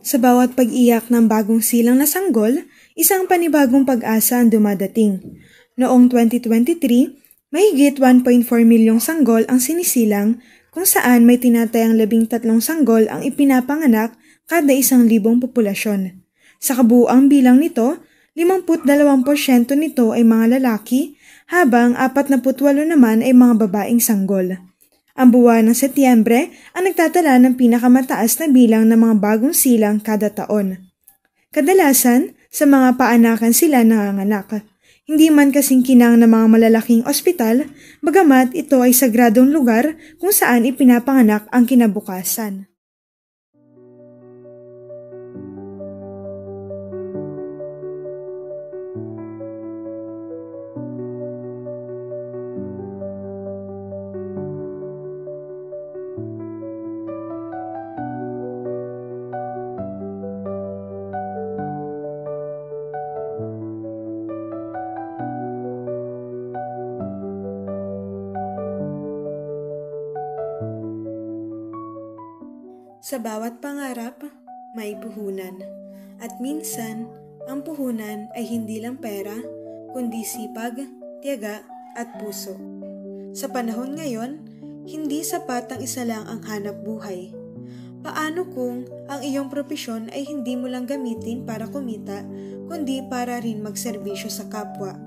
Sa bawat pag-iyak ng bagong silang na sanggol, isang panibagong pag-asa ang dumadating. Noong 2023, mahigit 1.4 milyong sanggol ang sinisilang kung saan may tinatayang 13 sanggol ang ipinapanganak kada 1,000 populasyon. Sa kabuuang bilang nito, 52% nito ay mga lalaki, habang 48 naman ay mga babaeng sanggol. Ang buwan ng Setyembre ang nagtatala ng pinakamataas na bilang ng mga bagong silang kada taon. Kadalasan, sa mga paanakan sila nanganganak. Hindi man kasing kinang ng mga malalaking ospital, bagamat ito ay sagradong lugar kung saan ipinapanganak ang kinabukasan. Sa bawat pangarap, may puhunan. At minsan, ang puhunan ay hindi lang pera, kundi sipag, tiyaga at puso. Sa panahon ngayon, hindi sapat ang isa lang ang hanap buhay. Paano kung ang iyong propesyon ay hindi mo lang gamitin para kumita, kundi para rin magserbisyo sa kapwa?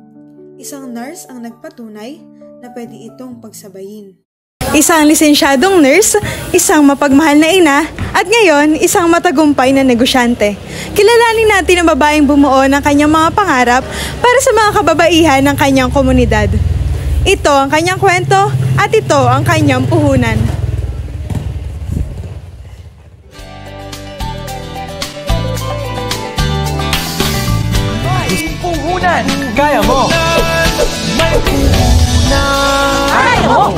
Isang nurse ang nagpatunay na pwede itong pagsabayin. Isang lisensyadong nurse, isang mapagmahal na ina, at ngayon, isang matagumpay na negosyante. Kilalanin natin ang babaeng bumuo ng kanyang mga pangarap para sa mga kababaihan ng kanyang komunidad. Ito ang kanyang kwento at ito ang kanyang puhunan. May puhunan! Kaya mo! May puhunan! Kaya mo!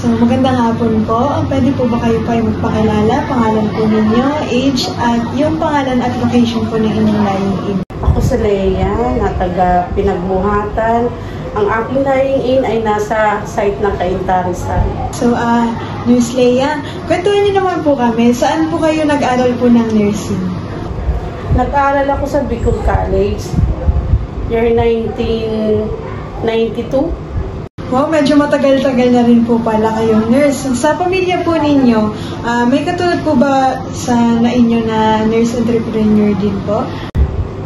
So, magandang hapon po. Pwede po ba kayo magpakilala? Pangalan po ninyo, age, at yung pangalan at location po ng inyong lying-in. Ako si Leia, na taga Pinagbuhatan. Ang aking lying-in ay nasa site ng Cainta-Rizal. So, Nurse Leia, kwentuhan niyo naman po kami. Saan po kayo nag-aral po ng nursing? Nag-aaral ako sa Bicol College, year 1992. Wow, medyo matagal-tagal na rin po pala kayong nurse. Sa pamilya po ninyo, may katulad po ba sa inyo na nurse entrepreneur din po?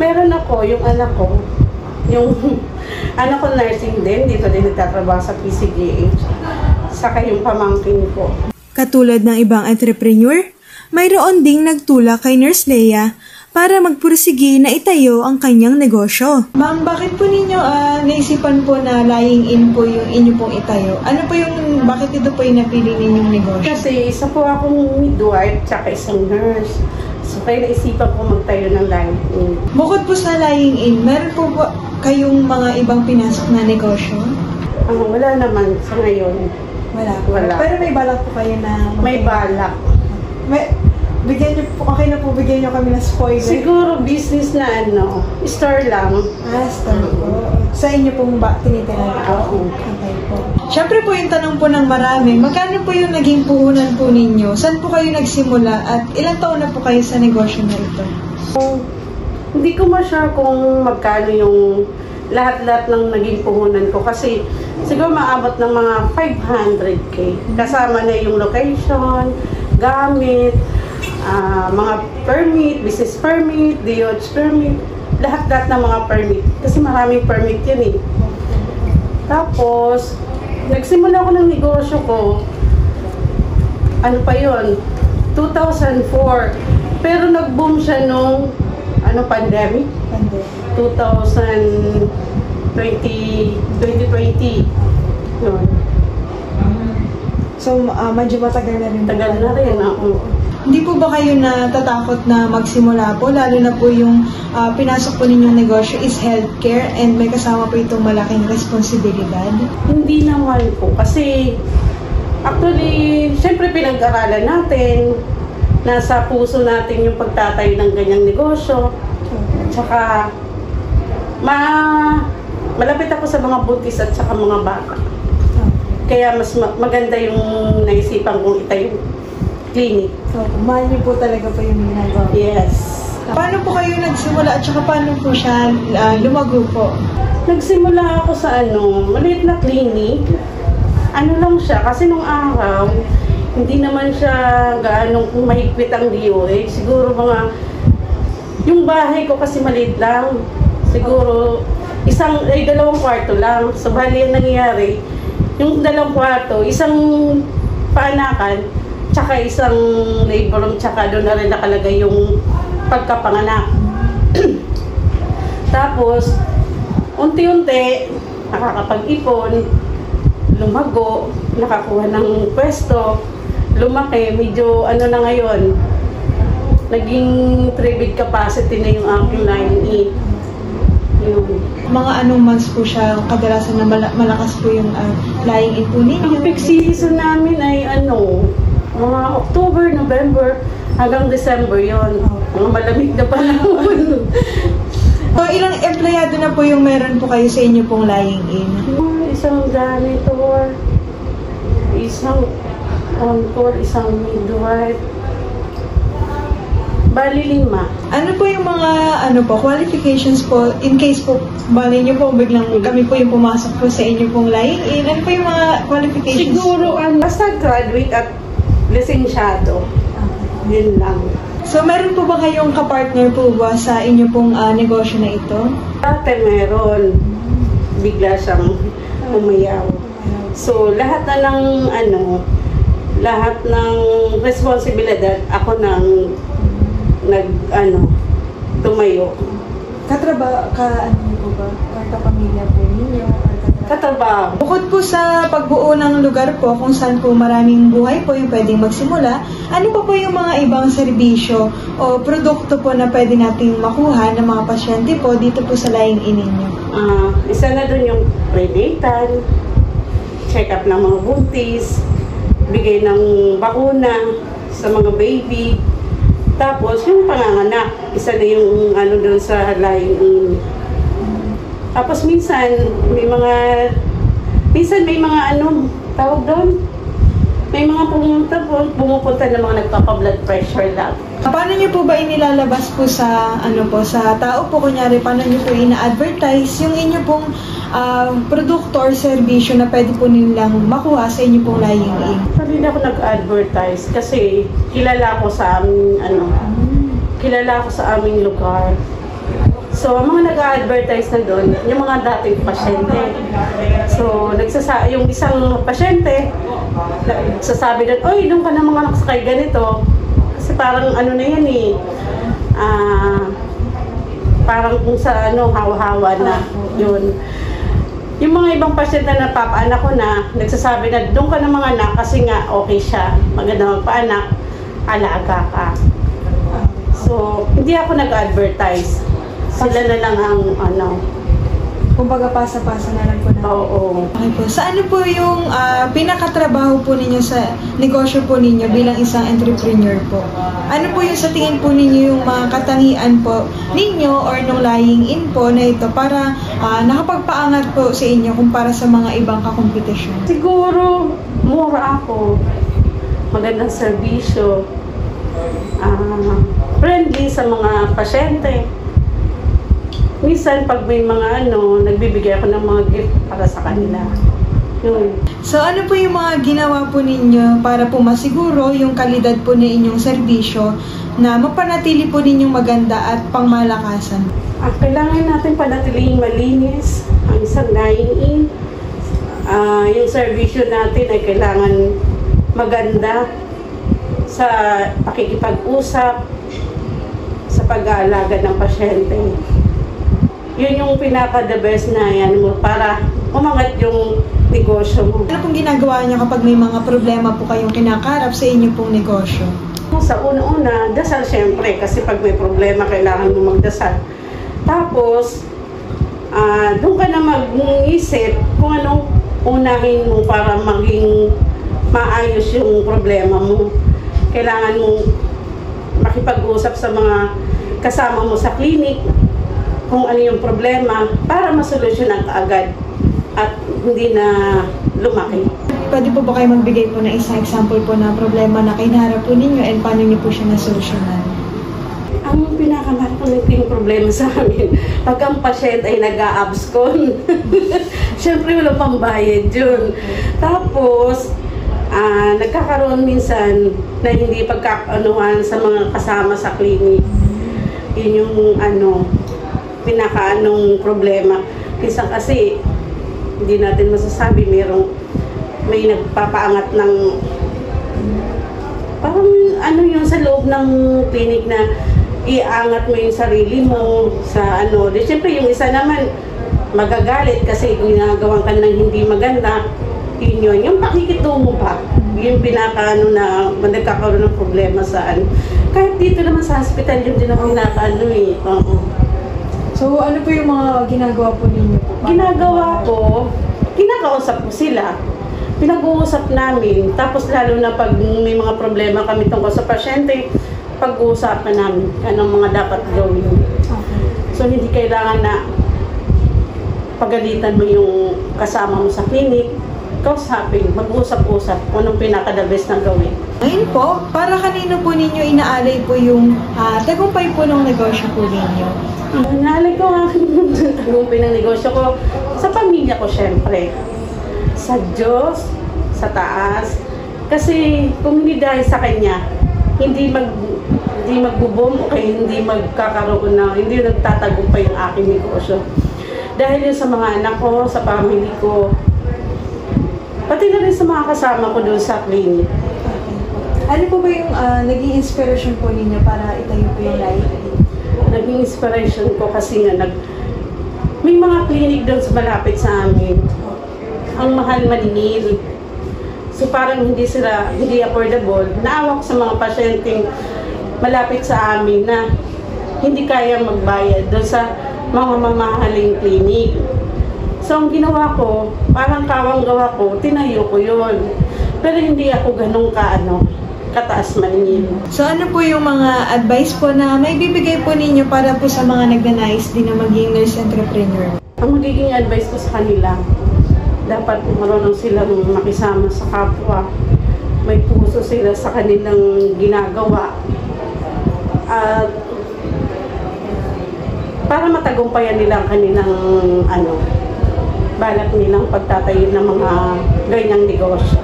Meron ako, yung anak ko nursing din, dito din nagtatrabaho sa PCGH, saka yung pamangkin ko. Katulad ng ibang entrepreneur, mayroon ding nagtulak kay Nurse Leia para magpursige na itayo ang kanyang negosyo. Ma'am, bakit po ninyo naisipan po na lying-in po yung inyo pong itayo? Ano po yung, bakit ito po yung napili ninyong negosyo? Kasi isa po akong midwife tsaka isang nurse. So kaya naisipan ko magtayo ng lying-in. Bukod po sa lying-in, meron po ba kayong mga ibang pinasok na negosyo? Wala naman sa ngayon. Wala. Pero may balak po kayo na... May balak. Bigyan niyo po, okay na po bigyan niyo kami ng spoiler. Siguro business na store lang. Store po. Sa inyo pong tinitirahan po? Okay po. Siyempre po yung tanong po ng marami, magkano po yung naging puhunan po ninyo? Saan po kayo nagsimula at ilang taon na po kayo sa negosyo na ito? Hindi ko ma-sure kung magkano yung lahat-lahat ng naging puhunan ko kasi siguro maabot ng mga 500K. Kasama na yung location, gamit, mga permit, business permit, DOH permit, lahat-lahat ng mga permit. Kasi maraming permit yun eh. Tapos, nagsimula ako ng negosyo ko, ano pa yun, 2004. Pero nag-boom siya nung, pandemic? 2020. Yun. So, medyo matagal na rin. Tagal na rin, Hindi po ba kayo natatakot na magsimula po? Lalo na po yung pinasok po ninyong negosyo is healthcare and may kasama po itong malaking responsibilidad? Hindi naman po. Kasi actually, syempre pinag-aralan natin. Nasa puso natin yung pagtatayo ng ganyang negosyo. Tsaka, malapit ako sa mga buntis at saka mga bata. Kaya mas maganda yung naisipan kong itayo. clinic. So, mahal niyo po talaga po yung ginagawa. Yes. Paano po kayo nagsimula at saka paano po siya lumago po? Nagsimula ako sa maliit na clinic. Ano lang siya, kasi nung araw, hindi naman siya gaano mahigpit ang DOH. Siguro yung bahay ko kasi maliit lang. Siguro, dalawang kwarto lang. So, bali yan nangyari. Yung dalawang kwarto, isang paanakan, tsaka isang labor room, tsaka doon na rin nakalagay yung pagkapanganak. Tapos, unti-unti, nakakapag-ipon, lumago, nakakuha ng pwesto, lumaki, medyo na ngayon, naging 3-bed capacity na yung aking line E. Mga anong months po siya kadalasan na malakas po yung lying in po ninyo? Ang peak season namin ay mga October, November, hanggang December yon. Mga malamig na panahon. So, ilang empleyado na po yung meron po kayo sa inyo pong lying in? Isang janitor, isang on-call, isang midwife, bali 5. Ano po yung mga qualifications po in case po bali niyo po biglang kami po yung pumasok po sa inyo pong lying in? Ano po yung mga qualifications? Siguro basta graduate at lisensyado. Yun lang. So, meron po ba kayong kapartner po ba sa inyo pong negosyo na ito? Dati meron. Bigla siyang umayaw. So, lahat ng responsibilidad ako nang tumayo. Ano po ba? Kapamilya po ninyo? Katrabaho. Bukod po sa pagbuo ng lugar po kung saan po maraming buhay po yung pwedeng magsimula, ano pa po yung mga ibang serbisyo o produkto po na pwede nating makuha ng mga pasyente po dito po sa lying in ninyo? Isa na dun yung prenatal, check-up ng mga buntis, bigay ng bakuna sa mga baby, tapos yung panganganak, isa na yung dun sa lying in. Tapos minsan may mga tawag doon, may mga pumupunta ng mga nagpapa-blood pressure lang. Paano niyo po ba inilalabas po sa sa tao po, kunyari paano niyo po ina-advertise yung inyo pong produkto or serbisyo na pwede po nilang makuha sa inyo pong lying in? Hindi ako nag-advertise kasi kilala ko sa aming lugar. So, ang mga nag-a-advertise na doon, yung mga dating pasyente. So, yung isang pasyente, nagsasabi doon, oy, doon ka na mga nakasakay ganito. Kasi parang na yan parang kung sa hawa-hawa na yun. Yung mga ibang pasyente na napapaanak ko na, nagsasabi na doon ka na mga anak kasi nga okay siya. Maganda magpaanak, alaga ka. So, hindi ako nag-advertise. Sila na lang ang Kumbaga pasa-pasa na lang po na. Oo. Okay po. So ano po yung pinakatrabaho po ninyo sa negosyo po ninyo bilang isang entrepreneur po? Ano po yung sa tingin po ninyo yung mga katangian po ninyo or nung lying in po na ito para nakapagpaangat po sa inyo kumpara sa mga ibang kakompetisyon? Siguro, mura ako. Magandang serbisyo. Friendly sa mga pasyente. Minsan, pag may mga nagbibigay ako ng mga gift para sa kanila. Yun. So, ano po yung mga ginawa po ninyo para po masiguro yung kalidad po ng inyong serbisyo na mapanatili po ninyong maganda at pangmalakasan? Kailangan natin panatiling malinis ang isang lying in. Yung serbisyo natin ay kailangan maganda sa pakikipag-usap, sa pag-aalaga ng pasyente. Yun yung pinaka-the best na yan mo para umangat yung negosyo mo. Ano pong ginagawa niyo kapag may mga problema po kayong kinakarap sa inyo pong negosyo? Sa una-una, dasal syempre kasi pag may problema kailangan mo magdasal. Tapos, doon ka na mag-isip kung anong unahin mo para maging maayos yung problema mo. Kailangan mo makipag-usap sa mga kasama mo sa clinic kung ano yung problema para masolusyonan ka agad at hindi na lumaki. pwede po ba kayo magbigay po ng isang example po na problema na kinaharap po ninyo and paano niyo po siya nasolusyonan? Ang pinakamalaking problema sa amin, pag ang pasyente ay nag-a-abscon, syempre wala pang bayad yun. Tapos, nagkakaroon minsan na hindi pagkakaanuhan sa mga kasama sa clinic. Yun yung pinakaanong problema. Minsan kasi, hindi natin masasabi, may nagpapaangat ng parang yung sa loob ng clinic na iangat mo yung sarili mo sa di siyempre yung isa naman magagalit kasi ginagawan ka ng hindi maganda, yung pakikitungo pa, yung na nagkakaroon ng problema saan. Kahit dito naman sa hospital, yun din ang So, ano po yung mga ginagawa po ninyo? Ginagawa ko, kinakausap ko sila. Pinag-uusap namin. Tapos lalo na pag may mga problema kami tungkol sa pasyente, pag-uusapan namin anong mga dapat gawin. Okay. So, hindi kailangan na pagalitan mo yung kasama mo sa clinic, kausapin, mag-usap-usap kung anong pinaka-the best na gawin. Ngayon po, para kanino po ninyo inaalay po yung tagumpay po ng negosyo po ninyo? Inaalay ko ang tagumpay ng negosyo ko sa pamilya ko, syempre. Sa Diyos, sa taas. Kasi kung hindi dahil sa Kanya, hindi magbubom o kaya hindi magkakaroon na, hindi nagtatagumpay yung aking negosyo. Dahil yun sa mga anak ko, sa family ko, pati na rin sa mga kasama ko doon sa clinic. Ano po ba yung naging inspiration po ninyo para itayo po yung library? Naging inspiration ko kasi nga may mga clinic doon sa malapit sa amin. Ang mahal maningil. So parang hindi affordable. Naawa ko sa mga pasyenteng malapit sa amin na hindi kaya magbayad doon sa mga mamahaling clinic. So ang ginawa ko, parang kawang-gawa ko, tinayo ko yun. Pero hindi ako ganun kataas maningil. So ano po yung mga advice po na may bibigay po ninyo para po sa mga nagnanais din na maging nurse entrepreneur? Ang magiging advice ko sa kanila, dapat marunong silang makisama sa kapwa. May puso sila sa kanilang ginagawa. At para matagumpayan nila ang kanilang balak nilang pagtatayo ng mga ganyang negosyo.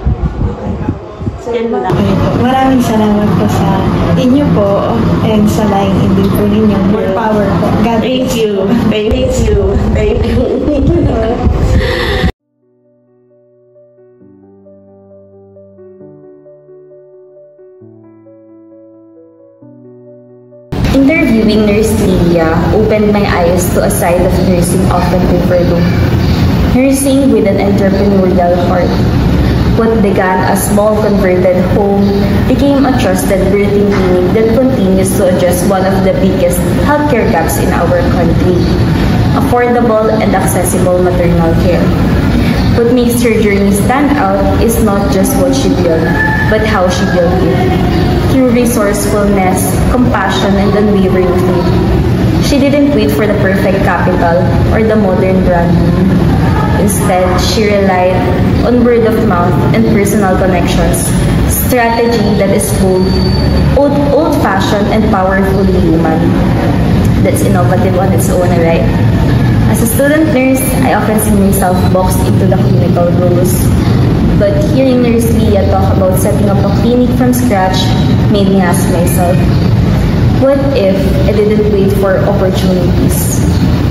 So, yan lang. Maraming salamat po sa inyo po and sa line din po ninyong more power po. God Thank you. Thank you. Thank you. Interviewing Nurse Lilia opened my eyes to a side of nursing often overlooked. Nursing with an entrepreneurial heart. What began a small converted home became a trusted birthing clinic that continues to address one of the biggest healthcare gaps in our country: affordable and accessible maternal care. What makes her journey stand out is not just what she built, but how she built it. Through resourcefulness, compassion, and unwavering faith. She didn't wait for the perfect capital or the modern brand. Instead, she relied on word of mouth and personal connections, strategy that is bold, old-fashioned, and powerfully human. That's innovative on its own, right? As a student nurse, I often see myself boxed into the clinical roles. But hearing Nurse Leah talk about setting up a clinic from scratch made me ask myself, what if I didn't wait for opportunities?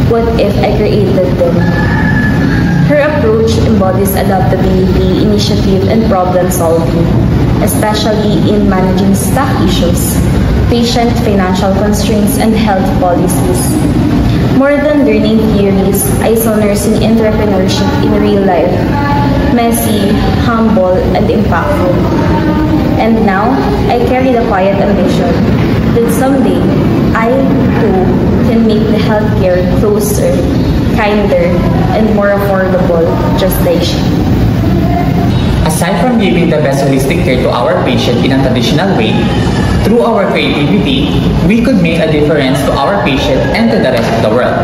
What if I created them? Her approach embodies adaptability, initiative, and problem solving, especially in managing staff issues, patient financial constraints, and health policies. More than learning theories, I saw nursing entrepreneurship in real life, messy, humble, and impactful. And now, I carry the quiet ambition that someday, I too can make the healthcare closer, kinder, and more affordable, just like she. Aside from giving the best holistic care to our patient in a traditional way, through our creativity, we could make a difference to our patient and to the rest of the world,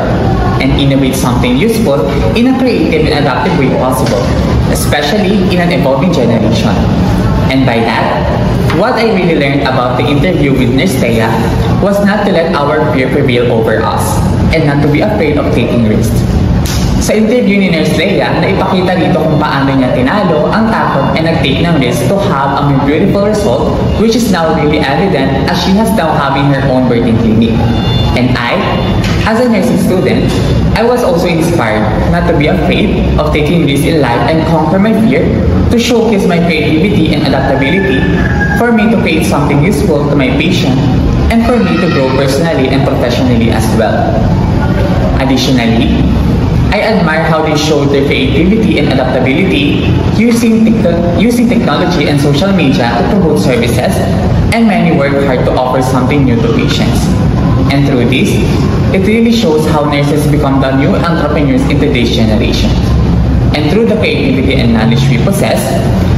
and innovate something useful in a creative and adaptive way possible. especially in an evolving generation. And by that, what I really learned about the interview with Nurse Leia was not to let our fear prevail over us and not to be afraid of taking risks. Sa interview ni Nurse Leia, naipakita dito kung paano niya tinalo ang takot and nag-take ng risk to have a beautiful result, which is now really evident as she has now having her own birthing clinic. And I, as a nursing student, I was also inspired not to be afraid of taking risks in life and conquer my fear, to showcase my creativity and adaptability, for me to create something useful to my patient, and for me to grow personally and professionally as well. Additionally, I admire how they showed their creativity and adaptability using technology and social media to promote services, and many work hard to offer something new to patients. And through this, it really shows how nurses become the new entrepreneurs in today's generation. And through the creativity and knowledge we possess,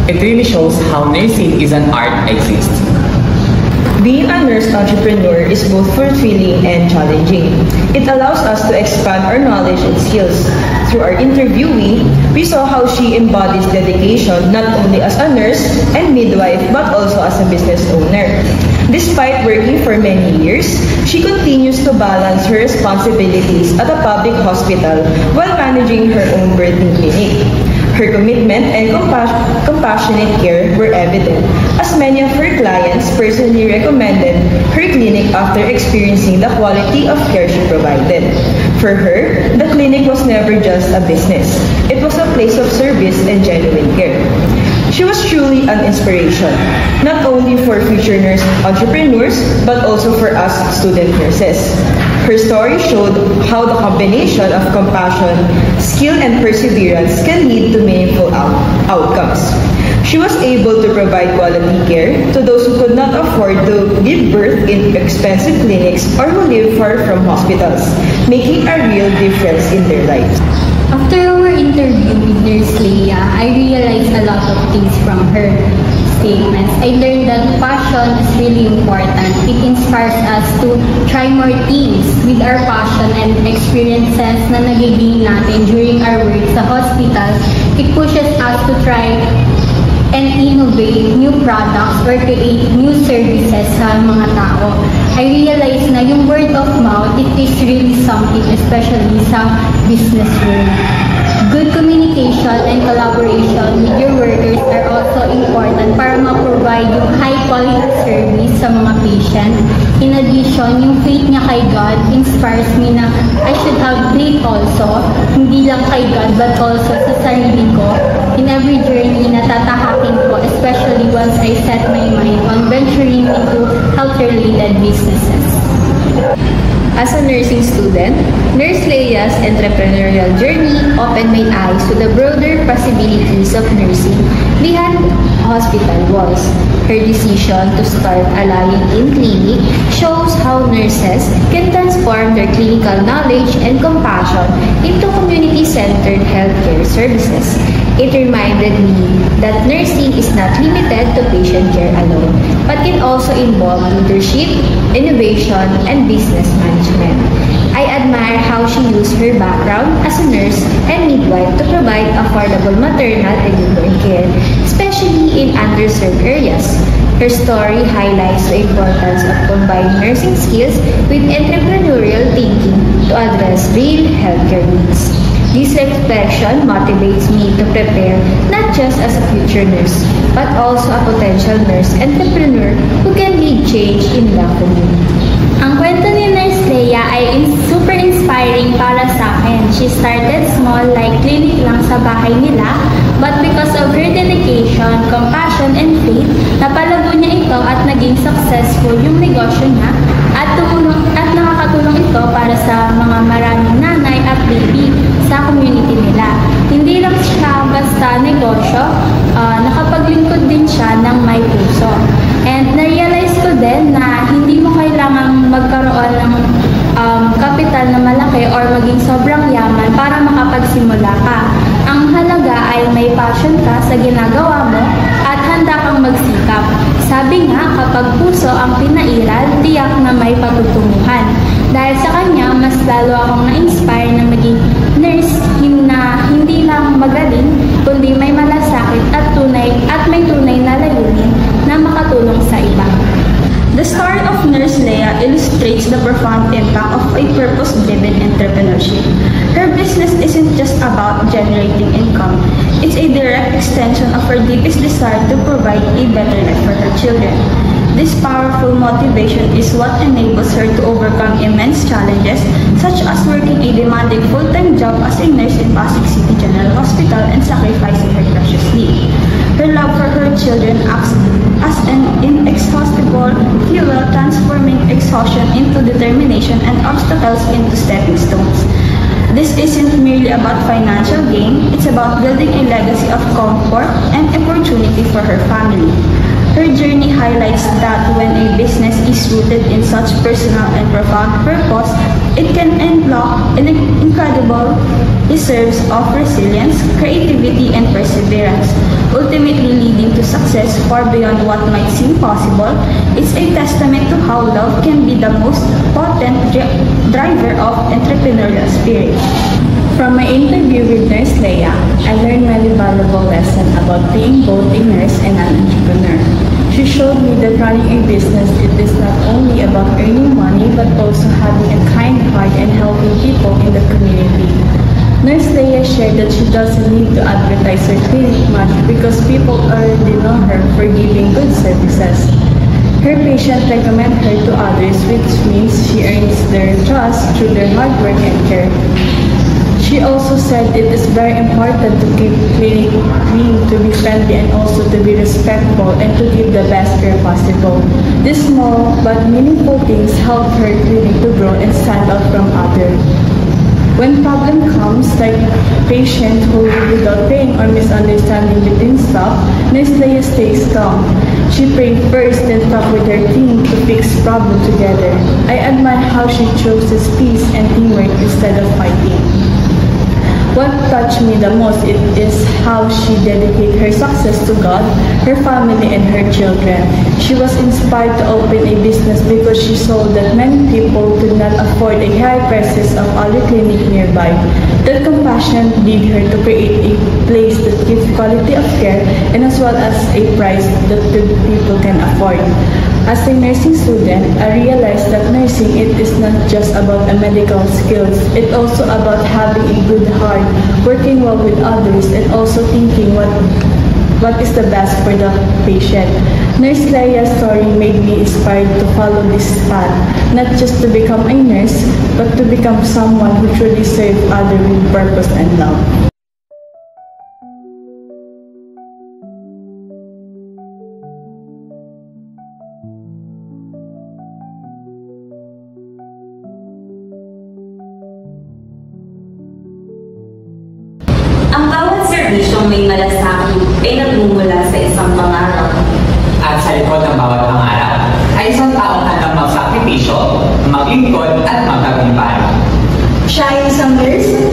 it really shows how nursing is an art exists. Being a nurse entrepreneur is both fulfilling and challenging. It allows us to expand our knowledge and skills. Through our interviewee, we saw how she embodies dedication not only as a nurse and midwife but also as a business owner. Despite working for many years, she continues to balance her responsibilities at a public hospital while managing her own birthing clinic. Her commitment and compassionate care were evident, as many of her clients personally recommended her clinic after experiencing the quality of care she provided. For her, the clinic was never just a business. It was a place of service and genuine care. She was truly an inspiration, not only for future nurse entrepreneurs, but also for us student nurses. Her story showed how the combination of compassion, skill, and perseverance can lead to meaningful outcomes. She was able to provide quality care to those who could not afford to give birth in expensive clinics or who live far from hospitals, making a real difference in their lives. After our interview with Nurse Leia, I realized a lot of things from her statements. I learned that passion is really important. It inspires us to try more things with our passion and experiences na nagiging natin during our work sa hospital. It pushes us to try and innovate new products or create new services sa mga tao. I realized na yung word of mouth, it is really something, especially sa business world. Good communication and collaboration with your workers are also important para ma-provide yung high-quality service sa mga patient. In addition, yung faith niya kay God inspires me na I should have faith also, hindi lang kay God but also sa sarili ko in every journey na tatahakin ko, especially once I set my mind on venturing into health-related businesses. As a nursing student, Nurse Leia's entrepreneurial journey opened my eyes to the broader possibilities of nursing behind hospital walls. Her decision to start a lying-in clinic shows how nurses can transform their clinical knowledge and compassion into community-centered healthcare services. It reminded me that nursing is not limited to patient care alone, but can also involve leadership, innovation, and business management. I admire how she used her background as a nurse and midwife to provide affordable maternal and newborn care, especially in underserved areas. Her story highlights the importance of combining nursing skills with entrepreneurial thinking to address real healthcare needs. This reflection motivates me to prepare not just as a future nurse, but also a potential nurse entrepreneur who can lead change in the community. Ang kwento ni Nurse Leia ay super inspiring para sa akin. She started small like clinic lang sa bahay nila, but because of her dedication, compassion, and faith, napalago niya ito at naging successful yung negosyo niya at nakakatulong ito para sa mga maraming nanay at baby sa community nila. Hindi lang siya basta negosyo, nakapaglingkod din siya ng may puso. And na-realize ko din na hindi mo kailangang magkaroon ng kapital na malaki or maging sobrang yaman para makapagsimula ka. Ang halaga ay may passion ka sa ginagawa mo at handa kang magsikap. Sabi nga, kapag puso ang pinairal, tiyak na may patutunguhan. Dahil sa kanya, mas lalo akong na-inspire na maging nurse na hindi lang magaling, kundi may buhay at may tunay na layunin na makatulong sa iba. The story of Nurse Leah illustrates the profound impact of a purpose-driven entrepreneurship. Her business isn't just about generating income. It's a direct extension of her deepest desire to provide a better life for her children. This powerful motivation is what enables her to overcome immense challenges, such as working a demanding full-time job as a nurse in Pasig City General Hospital and sacrificing her precious sleep. Her love for her children acts as an inexhaustible fuel, transforming exhaustion into determination and obstacles into stepping stones. This isn't merely about financial gain, it's about building a legacy of comfort and opportunity for her family. Her journey highlights that when a business is rooted in such personal and profound purpose, it can unlock an incredible reserves of resilience, creativity, and perseverance, ultimately leading to success far beyond what might seem possible. It's a testament to how love can be the most potent driver of entrepreneurial spirit. From my interview with Nurse Leah, I learned many valuable lessons about being both a nurse and an entrepreneur. She showed me that running a business is not only about earning money but also having a kind heart and helping people in the community. Nurse Leah shared that she doesn't need to advertise her clinic much because people already know her for giving good services. Her patients recommend her to others, which means she earns their trust through their hard work and care. She also said it is very important to keep clinic clean, to be friendly, and also to be respectful and to give the best care possible. These small but meaningful things help her clinic to grow and stand out from others. When problem comes, like patients who leave without paying or misunderstanding between staff, Nurse Leah stays calm. She prayed first, then talked with her team to fix problem together. I admire how she chooses peace and teamwork instead of fighting. What touched me the most is how she dedicated her success to God, her family, and her children. She was inspired to open a business because she saw that many people could not afford a high prices of other clinics nearby. That compassion led her to create a place that gives quality of care and as well as a price that people can afford. As a nursing student, I realized that nursing it is not just about a medical skills. It's also about having a good heart, working well with others, and also thinking what is the best for the patient. Nurse Leah's story made me inspired to follow this path, not just to become a nurse, but to become someone who truly serves others with purpose and love. Ang bawat serbisyong may malasakit ay nagmumula sa isang pangarap. At sa likod ng bawat pangarap ay isang taong handang magsakripisyo, maglingkod at magtagumpay. Siya ay isang nurse